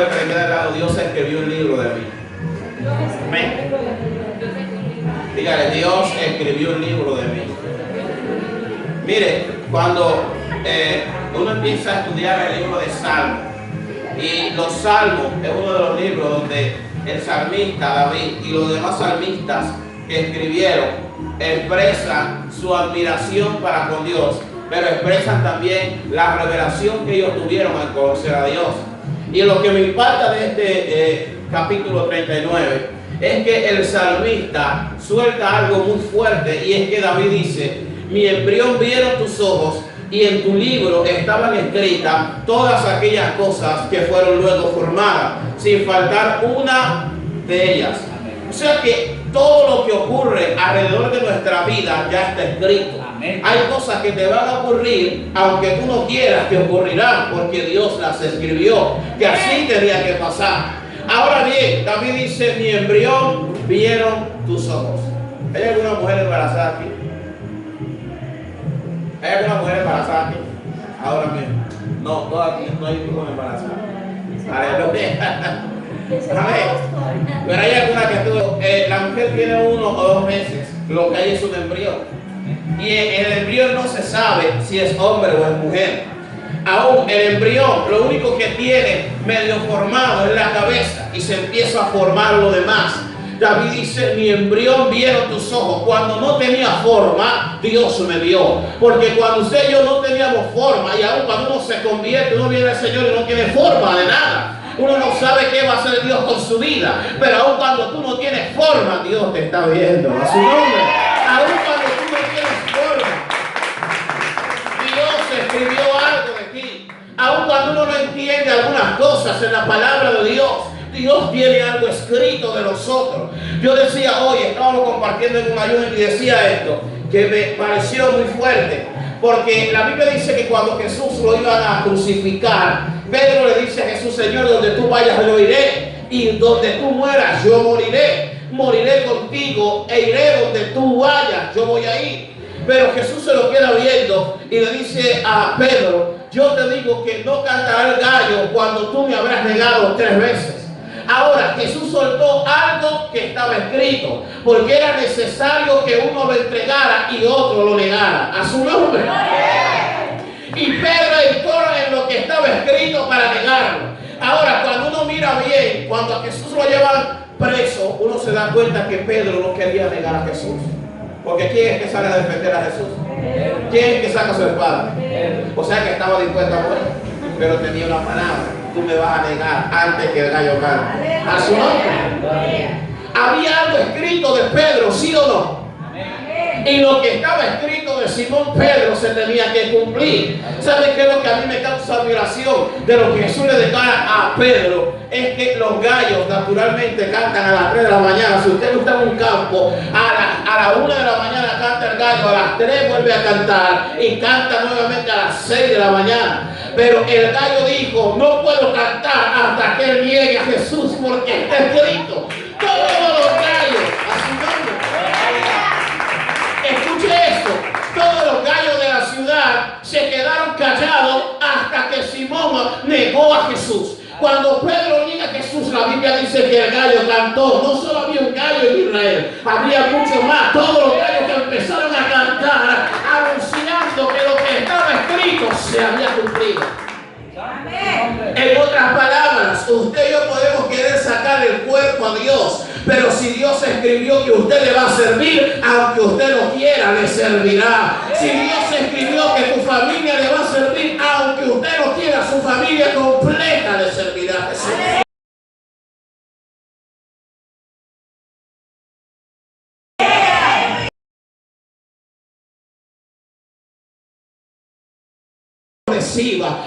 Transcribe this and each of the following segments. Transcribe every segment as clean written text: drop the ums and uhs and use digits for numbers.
Dígale que le queda al lado, Dios escribió un libro de mí. Amén. Dígale, Dios escribió un libro de mí. Mire, cuando uno empieza a estudiar el libro de Salmos, y los Salmos es uno de los libros donde el salmista David y los demás salmistas que escribieron expresan su admiración para con Dios, pero expresan también la revelación que ellos tuvieron al conocer a Dios. Y lo que me impacta de este capítulo 39 es que el salmista suelta algo muy fuerte, y es que David dice: mi embrión vieron tus ojos, y en tu libro estaban escritas todas aquellas cosas que fueron luego formadas, sin faltar una de ellas. O sea que todo lo que ocurre alrededor de nuestra vida ya está escrito. Amén. Hay cosas que te van a ocurrir aunque tú no quieras que ocurrirán, porque Dios las escribió, que así tenía que pasar. Ahora bien, David dice: mi embrión vieron tus ojos. ¿Hay alguna mujer embarazada aquí? ¿Hay alguna mujer embarazada aquí? Ahora mismo. No, todas aquí no hay ninguna embarazada. Aleluya. Pero hay alguna que tuvo, la mujer tiene 1 o 2 meses, lo que hay es un embrión. Y el embrión no se sabe si es hombre o es mujer. Aún el embrión, lo único que tiene medio formado es la cabeza, y se empieza a formar lo demás. David dice: mi embrión vieron tus ojos. Cuando no tenía forma, Dios me vio. Porque cuando usted y yo no teníamos forma, y aún cuando uno se convierte, uno viene al Señor y no tiene forma de nada. Uno no sabe qué va a hacer Dios con su vida. Pero aún cuando tú no tienes forma, Dios te está viendo. A su nombre. Aún cuando tú no tienes forma, Dios escribió algo de ti. Aún cuando uno no entiende algunas cosas en la palabra de Dios, Dios tiene algo escrito de nosotros. Yo decía hoy, estábamos compartiendo en un ayuno, y decía esto, que me pareció muy fuerte. Porque la Biblia dice que cuando Jesús lo iban a crucificar, Pedro le dice a Jesús: Señor, donde tú vayas yo iré, y donde tú mueras yo moriré. Moriré contigo e iré donde tú vayas, yo voy a ir. Pero Jesús se lo queda viendo y le dice a Pedro: yo te digo que no cantará el gallo cuando tú me habrás negado 3 veces. Ahora, Jesús soltó algo que estaba escrito, porque era necesario que uno lo entregara y otro lo negara. A su nombre. Y Pedro entró en lo que estaba escrito para negarlo. Ahora, cuando uno mira bien, cuando a Jesús lo llevan preso, uno se da cuenta que Pedro no quería negar a Jesús. Porque ¿quién es que sale a defender a Jesús? ¿Quién es que saca su espada? O sea que estaba dispuesto a morir, pero tenía una palabra: tú me vas a negar antes que el gallo cante. A su nombre. Había algo escrito de Pedro, ¿sí o no? Y lo que estaba escrito de Simón Pedro se tenía que cumplir. ¿Saben qué es lo que a mí me causa admiración de lo que Jesús le declara a Pedro? Es que los gallos naturalmente cantan a las 3 de la mañana. Si usted está en un campo, a la 1 de la mañana canta el gallo, a las 3 vuelve a cantar y canta nuevamente a las 6 de la mañana. Pero el gallo dijo: no puedo cantar hasta que él niegue a Jesús, porque está escrito. Todos los gallos, a su nombre. Escuche esto: todos los gallos de la ciudad se quedaron callados hasta que Simón negó a Jesús. Cuando Pedro niega a Jesús, la Biblia dice que el gallo cantó. No solo había un gallo en Israel, había mucho más. Todos los gallos que empezaron a cantar, anunciando que lo que estaba escrito se había cumplido. En otras palabras, usted y yo podemos querer sacar el cuerpo a Dios, pero si Dios escribió que usted le va a servir, aunque usted no quiera, le servirá. Si Dios escribió que tu familia le va a servir, aunque usted no quiera, su familia completa le servirá a Jesús.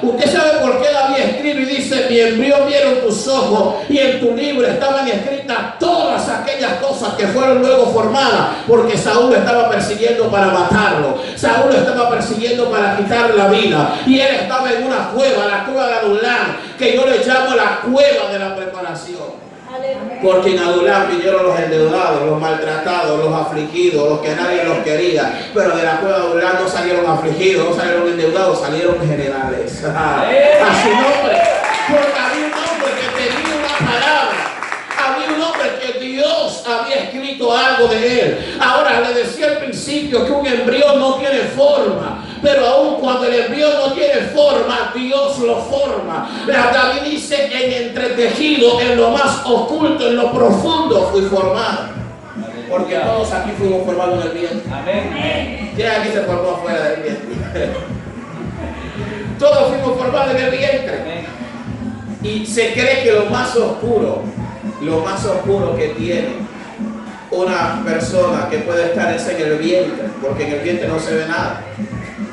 Usted sabe por qué David escribe y dice: mi embrión vieron tus ojos, y en tu libro estaban escritas todas aquellas cosas que fueron luego formadas. Porque Saúl lo estaba persiguiendo para matarlo, Saúl lo estaba persiguiendo para quitarle la vida, y él estaba en una cueva, la cueva de Adulán, que yo le llamo la cueva de la preparación. Porque en Adulán vinieron los endeudados, los maltratados, los afligidos, los que nadie los quería. Pero de la cueva de Adulán no salieron afligidos, no salieron endeudados, salieron generales. A su nombre. Porque había un hombre que había escrito algo de él. Ahora le decía al principio que un embrión no tiene forma, pero aun cuando el embrión no tiene forma, Dios lo forma. David dice: en entretejido, en lo más oculto, en lo profundo fui formado. Porque todos aquí fuimos formados en el vientre. Amén. ¿Quién aquí se formó afuera del vientre? Todos fuimos formados en el vientre. Y se cree que lo más oscuro que tiene una persona que puede estar es en el vientre, porque en el vientre no se ve nada.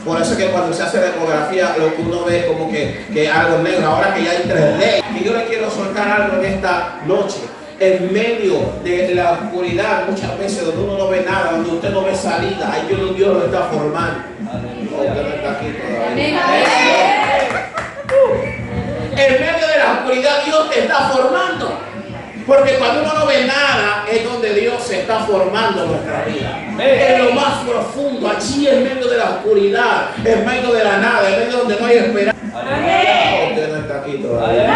Por eso que cuando se hace la ecografía, lo que uno ve es como que algo negro. Ahora que ya hay 3D. Y yo le quiero soltar algo en esta noche. En medio de la oscuridad, muchas veces donde uno no ve nada, donde usted no ve salida, ahí Dios lo está formando. Usted no está aquí todavía. En medio de la oscuridad, Dios te está formando. Porque cuando uno no ve nada, es donde Dios se está formando nuestra vida. En lo más profundo, allí en medio de la oscuridad, en medio de la nada, en medio donde no hay esperanza. Usted no está aquí todavía.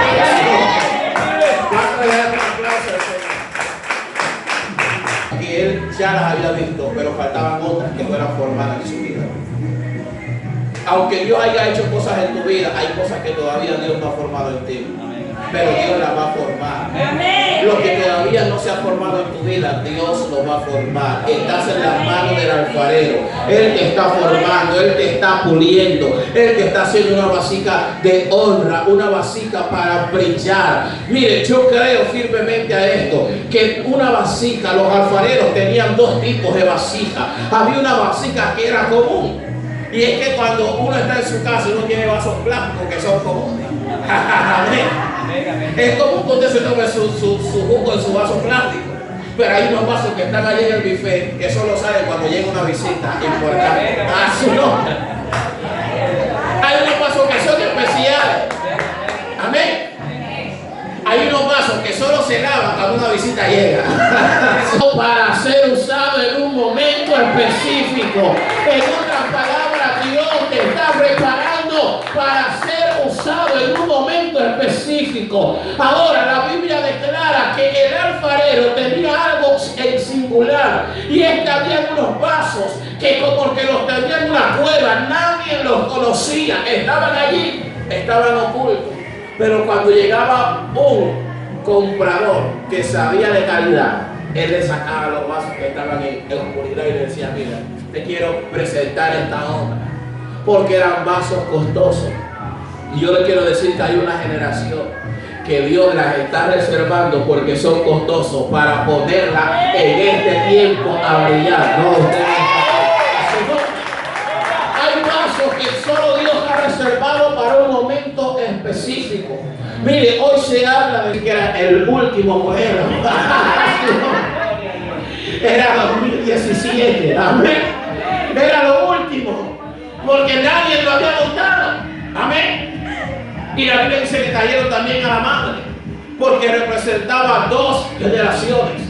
Y él ya las había visto, pero faltaban otras que fueran formadas en su vida. Aunque Dios haya hecho cosas en tu vida, hay cosas que todavía Dios no ha formado en ti. Pero Dios las va a formar. Lo que todavía no se ha formado en tu vida, Dios lo va a formar. Estás en las manos del alfarero. Él te está formando, Él te está puliendo, Él te está haciendo una vasija de honra, una vasija para brillar. Mire, yo creo firmemente a esto, que una vasija, los alfareros tenían dos tipos de vasija. Había una vasija que era común, y es que cuando uno está en su casa, uno tiene vasos plásticos que son comunes. Es común que usted se tome su jugo en su vaso plástico, pero hay unos vasos que están allí en el buffet que solo salen cuando llega una visita importante a su nombre. Hay unos vasos que son especiales. Amén. Hay unos vasos que solo se lavan cuando una visita llega. Para ser usado en un momento específico. En otras palabras, Dios te está preparando para ser usado en un momento específico. Ahora, la Biblia declara que el alfarero tenía algo en singular, y es que había unos vasos que, como que los tenía en una cueva, nadie los conocía, estaban allí, estaban ocultos. Pero cuando llegaba un comprador que sabía de calidad, él le sacaba los vasos que estaban en oscuridad y le decía: mira, te quiero presentar esta obra, porque eran vasos costosos. Y yo le quiero decir que hay una generación que Dios las está reservando porque son costosos, para ponerla en este tiempo a brillar. No, hay vasos que solo Dios ha reservado para un momento específico. Mire, hoy se habla de que era el último modelo. Era 2017, amén. Era lo último, porque nadie lo había montado. Amén. Y la Biblia dice que cayeron también a la madre, porque representaba dos generaciones.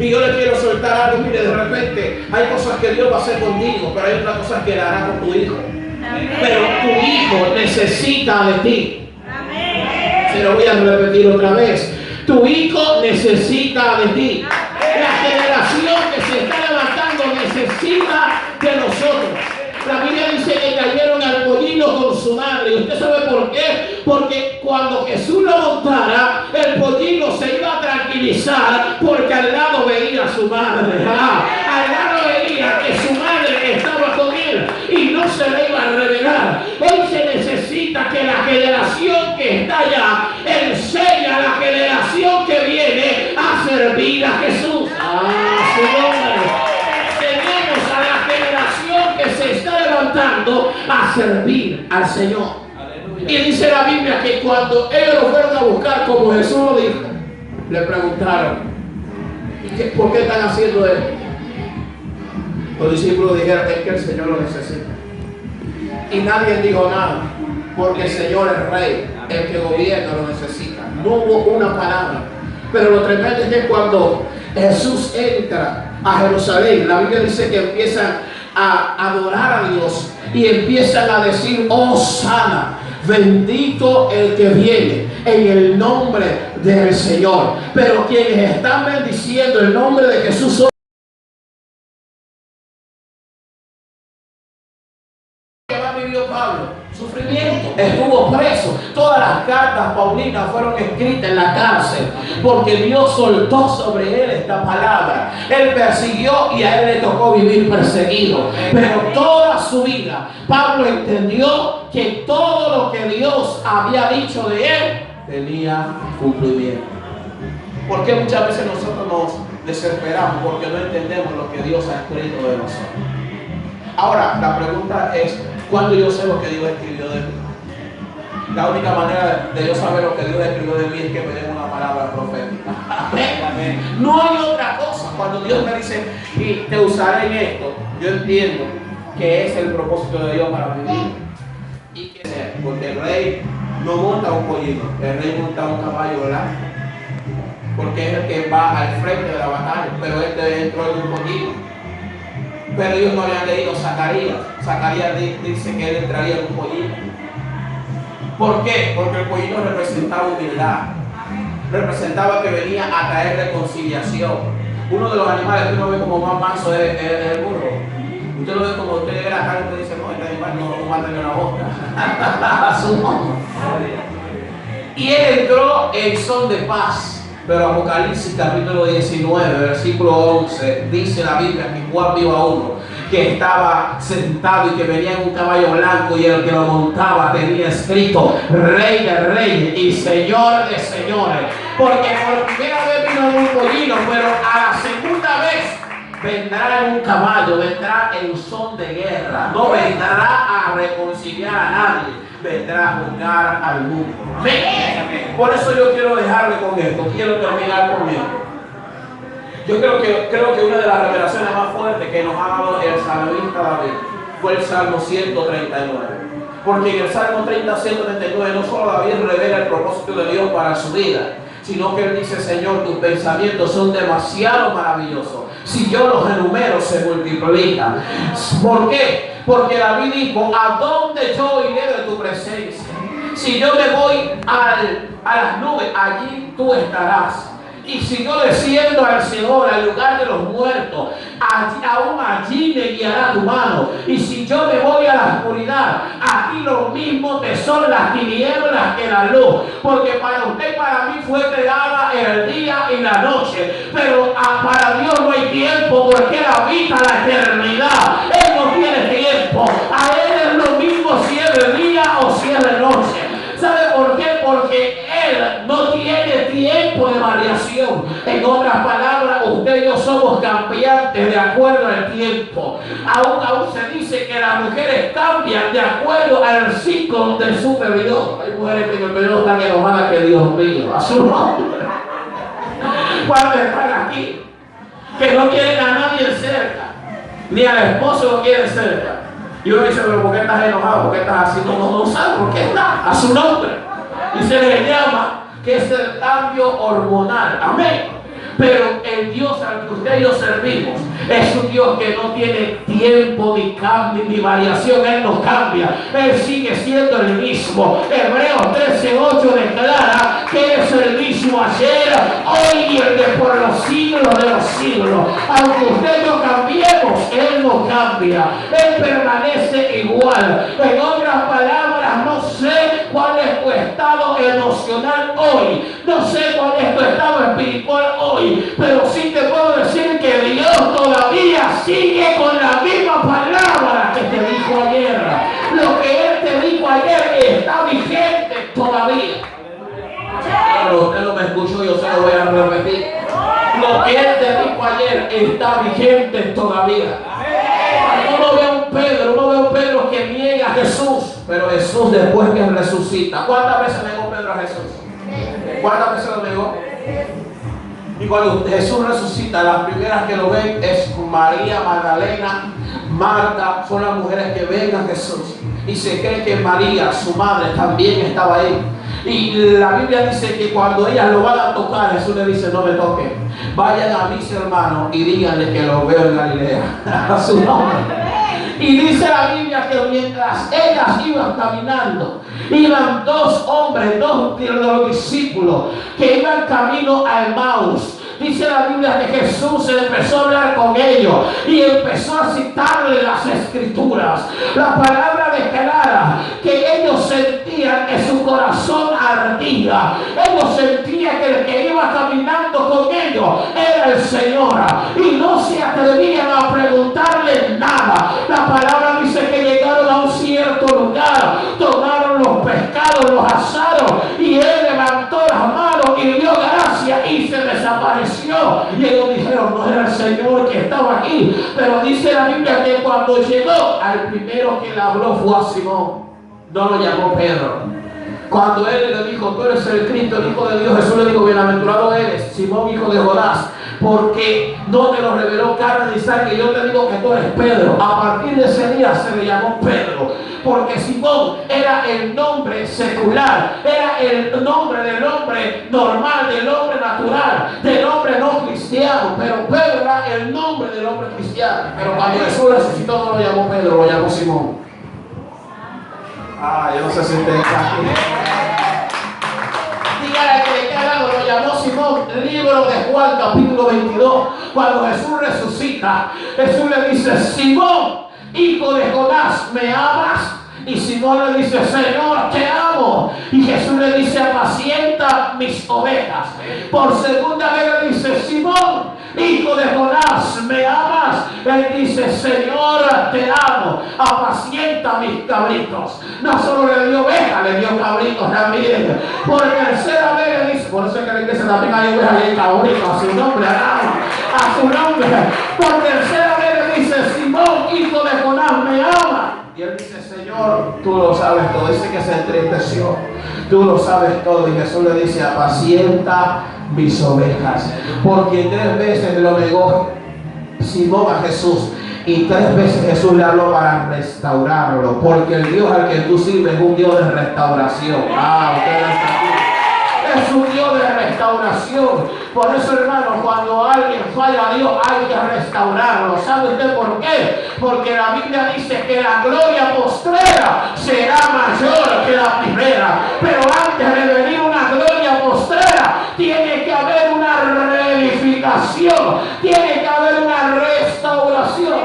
Y yo le quiero soltar algo. Mire, de repente hay cosas que Dios va a hacer contigo, pero hay otras cosas que la hará con tu hijo. Amén. Pero tu hijo necesita de ti. Amén. Se lo voy a repetir otra vez. Tu hijo necesita de ti. Amén. La generación que se está levantando necesita de nosotros. La Biblia dice que cayeron al pollino con su madre. ¿Y usted sabe por qué? Porque cuando Jesús lo montara, el pollino se iba a tranquilizar, porque al lado veía a su madre. Al lado veía que su madre estaba con él y no se le iba a revelar. Hoy se necesita que la generación que está allá enseñe a la generación que viene a servir a Jesús. Su nombre. Que se está levantando a servir al Señor. Aleluya. Y dice la Biblia que cuando ellos lo fueron a buscar, como Jesús lo dijo, le preguntaron: ¿por qué están haciendo esto? Los discípulos dijeron: es que el Señor lo necesita. Y nadie dijo nada, porque el Señor es Rey, el que gobierna lo necesita. No hubo una palabra. Pero lo tremendo es que cuando Jesús entra a Jerusalén, la Biblia dice que empiezan a adorar a Dios y empiezan a decir: Hosana, bendito el que viene en el nombre del Señor. Pero quienes están bendiciendo el nombre de Jesús son vivió Pablo, sufrimiento, estuvo preso, todas las cartas paulinas fueron escritas en la cárcel, porque Dios soltó sobre él esta palabra. Él persiguió y a él le tocó vivir perseguido, pero toda su vida Pablo entendió que todo lo que Dios había dicho de él tenía cumplimiento. Porque muchas veces nosotros nos desesperamos porque no entendemos lo que Dios ha escrito de nosotros. Ahora, la pregunta es, ¿cuándo yo sé lo que Dios escribió de mí? La única manera de yo saber lo que Dios escribió de mí es que me den una palabra profética. Amén. No hay otra cosa. Cuando Dios me dice, y te usaré en esto, yo entiendo que es el propósito de Dios para mi vida. Y que sea, porque el rey no monta un pollino, el rey monta un caballo blanco, porque es el que va al frente de la batalla, pero este entró en un pollino. Pero ellos no habían leído Zacarías. Zacarías dice que él entraría en un pollino. ¿Por qué? Porque el pollino representaba humildad. Representaba que venía a traer reconciliación. Uno de los animales que uno ve como más manso es el burro. Usted lo ve como usted ve la carne y usted dice, no, este animal no mata ni una boca. Su mano. Y él entró en son de paz. Pero Apocalipsis capítulo 19, versículo 11, dice la Biblia que Juan vio a uno que estaba sentado y que venía en un caballo blanco, y el que lo montaba tenía escrito Rey de Reyes y Señor de Señores. Porque por primera vez vino en un pollino, pero a la segunda vez vendrá en un caballo, vendrá en son de guerra, no vendrá a reconciliar a nadie, vendrá a juzgar al mundo. Por eso yo quiero dejarle con esto, quiero terminar con esto. Yo creo que una de las revelaciones más fuertes que nos ha dado el salmista David fue el Salmo 139. Porque en el Salmo 139 no solo David revela el propósito de Dios para su vida, sino que él dice, Señor, tus pensamientos son demasiado maravillosos. Si yo los enumero, se multiplican. ¿Por qué? Porque David dijo, ¿a dónde yo iré de tu presencia? Si yo me voy a las nubes, allí tú estarás. Y si yo desciendo al Señor, al lugar de los muertos, aún allí me guiará tu mano. Y si yo me voy a la oscuridad, aquí lo mismo te son las tinieblas que la luz. Porque para usted y para mí fue creada el día y la noche. Pero para Dios no hay tiempo, porque Él habita la eternidad. Él no tiene tiempo. A Él es lo mismo si es de día o si es de noche. ¿Sabe por qué? Porque Él no tiene tiempo de variación. En otras palabras, usted y yo somos cambiantes de acuerdo al tiempo. Aún se dice que las mujeres cambian de acuerdo al ciclo de su periodo. Hay mujeres que en el periodo están enojadas que Dios mío, a su nombre. Cuando están aquí, que no quieren a nadie cerca, ni al esposo lo quieren cerca. Y uno dice, pero ¿por qué estás enojado? ¿Por qué estás así? No sabe por qué está, a su nombre. Y se le llama que es el cambio hormonal. Amén. Pero el Dios al que usted y yo servimos es un Dios que no tiene tiempo ni cambio ni variación. Él no cambia. Él sigue siendo el mismo. Hebreos 13:8 declara que es el mismo ayer, hoy y el de por los siglos de los siglos. Aunque usted y yo cambiemos, Él no cambia. Él permanece igual. En otras palabras, no sé cuál es tu estado emocional hoy. No sé cuál es tu estado espiritual hoy. Pero sí te puedo decir que Dios todavía sigue con la misma palabra que te dijo ayer. Lo que Él te dijo ayer está vigente todavía. Claro, usted no me escuchó, yo se lo voy a repetir. Lo que Él te dijo ayer está vigente todavía. Uno ve a un Pedro que niega a Jesús, pero Jesús después que resucita. ¿Cuántas veces negó Pedro a Jesús? ¿Cuántas veces lo negó? Y cuando Jesús resucita, las primeras que lo ven es María Magdalena, Marta, son las mujeres que ven a Jesús. Y se cree que María, su madre, también estaba ahí. Y la Biblia dice que cuando ellas lo van a tocar, Jesús le dice, no me toquen. Vayan a mis hermanos y díganle que lo veo en Galilea. A su nombre. Y dice la Biblia que mientras ellas iban caminando, iban dos hombres, dos de los discípulos que iban camino a Emmaus. Dice la Biblia que Jesús empezó a hablar con ellos y empezó a citarle las escrituras. La palabra declara que ellos sentían que su corazón ardía. Ellos sentían que el que iba caminando con ellos era el Señor y no se atrevían a preguntarle nada. La palabra dice que llegaron a un cierto lugar, tomaron los pescados, los asaron y él levantó las manos y dio gracias y se desapareció. Y ellos dijeron, no era el Señor que estaba aquí. Pero dice la Biblia que cuando llegó, al primero que le habló fue a Simón. No lo llamó Pedro. Cuando él le dijo, tú eres el Cristo, el Hijo de Dios, Jesús le dijo, bienaventurado eres, Simón, hijo de Jonás, porque no te lo reveló carne ni sangre, yo te digo que tú eres Pedro. A partir de ese día se le llamó Pedro, porque Simón era el nombre secular, era el nombre del hombre normal, del hombre natural, del hombre no cristiano, pero Pedro era el nombre del hombre cristiano. Pero cuando Jesús resucitó no lo llamó Pedro, lo llamó Simón. Yo no sé si ustedes están aquí. Dígale que de cada lado lo llamó Simón. Libro de Juan, capítulo 22. Cuando Jesús resucita, Jesús le dice, Simón, hijo de Jonás, ¿me amas? Y Simón le dice, Señor, te amo. Y Jesús le dice, apacienta mis ovejas. Por segunda vez le dice, Simón, hijo de Jonás, ¿me amas? Él dice, Señor, te amo, apacienta mis cabritos. No solo le dio ovejas, le dio cabritos también. Por tercera vez le dice, por eso es que en la iglesia también hay ovejas y hay cabritos, a su nombre, a su nombre. Por tercera vez le dice, Simón, hijo de Jonás, ¿me amas? Y él dice, Señor, tú lo sabes todo. Dice que se entristeció. Tú lo sabes todo. Y Jesús le dice, apacienta mis ovejas. Porque 3 veces lo negó Simón a Jesús. Y 3 veces Jesús le habló para restaurarlo. Porque el Dios al que tú sirves es un Dios de restauración. Ustedes están aquí. Es un Dios de restauración. Por eso, hermano, cuando alguien falla a Dios, hay que restaurarlo. ¿Sabe usted por qué? Porque la Biblia dice que la gloria postrera será mayor que la primera. Pero antes de venir una gloria postrera, tiene que haber una reedificación. Tiene que haber una restauración.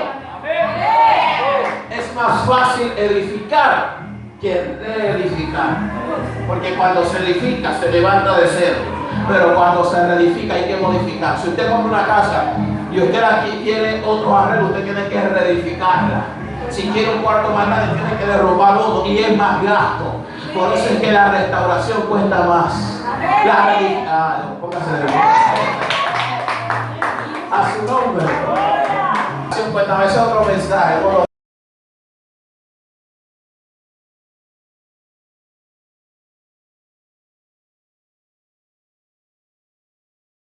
Es más fácil edificar que reedificar. Porque cuando se edifica, se levanta de cero. Pero cuando se reedifica hay que modificar. Si usted compra una casa y usted aquí quiere otro arreglo, usted tiene que reedificarla. Si quiere un cuarto más grande, tiene que derrumbar uno y es más gasto. Por eso es que la restauración cuesta más. La reedificación, póngase de pie. A su nombre. Cuesta, ese es otro mensaje.